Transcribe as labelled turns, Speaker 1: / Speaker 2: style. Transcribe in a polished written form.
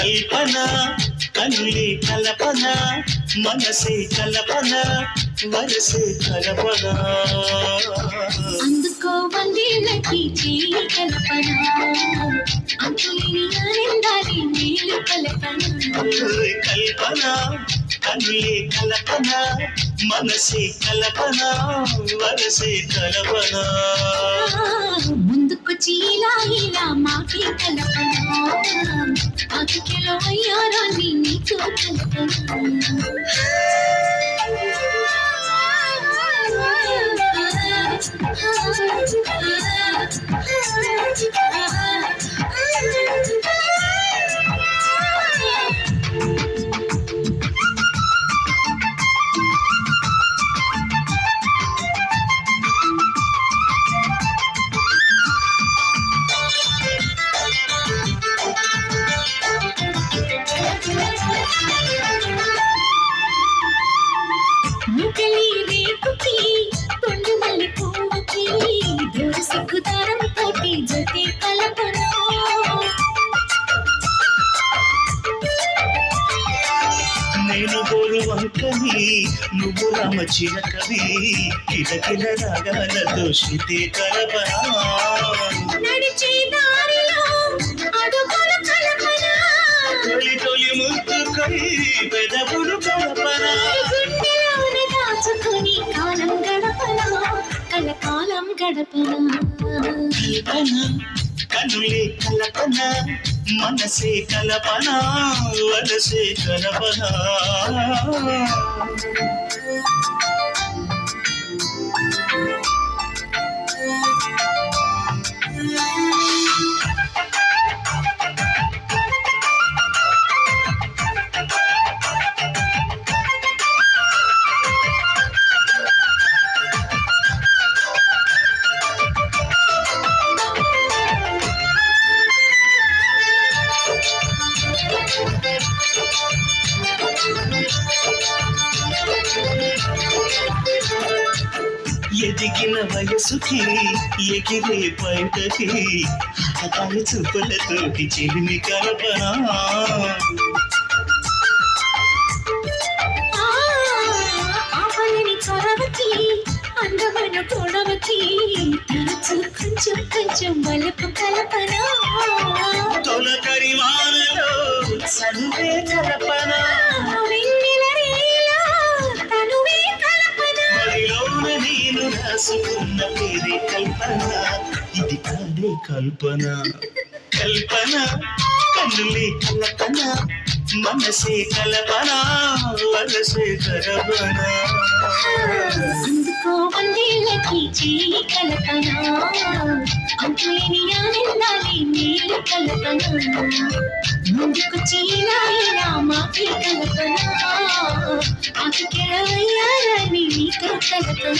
Speaker 1: కల్పన కనులే కల్పన మనసే కల్పన వరసే కల్పన
Speaker 2: అందుకో వందేళ్ళకి చేయి కల్పన అంతులేని ఆనందాలి మేలు కల్పన
Speaker 1: కల్పన కనులే కల్పన మనసే కల్పన వరసే కల్పన
Speaker 2: ముందుకొచ్చి ఇలా ఇలా మాకే కల్పన అతికిలో అయ్యారాన్ని నీతో కల్పన ముకలి రేకుకి పొండు మల్లి పువ్వుకి దూర సిగ్గుదారం తోటి జతే కల్పన
Speaker 1: నేను గోరు వంకని నువ్వు రామ చిలకవి కిలకిల రాగాలతో శృతి కల్పన
Speaker 2: నడిచే దారిలో అడుగుల కల్పన
Speaker 1: తొలి తొలి ముద్దుకై పెదవులు కల్పన
Speaker 2: గుండెలోన దాచుకొని కాలం గడపన కలకాలం గడపన
Speaker 1: కల్పన కనులే కల్పన మనసే కల్పన వరసే కల్పన ఎదిగిన వయసుకి ఎగిరే పైటకి హఠాలు చూపులతోటి చెలిమి కల్పన
Speaker 2: ఆపలని చొరవకి అందమైన పొడవకి తరచు కొంచెం కొంచెం వలపు కల్పన
Speaker 1: తొలకరి వానలో చదువే కల్పన మదిలోన నేను రాసుకున్న పేరే కల్పన ఇది కాదే కల్పన కల్పన కన్నులే కల్పన మనసే కల్పన వరసే కల్పన
Speaker 2: అందుకో వందేళ్ళకి చేయి కల్పన అంతులేని ఆనందాలి మేలు కల్పన ముందుకొచ్చి ఇలా ఇలా మాకే కల్పన అతికిలో అయ్యారాన్ని నీతో కల్పన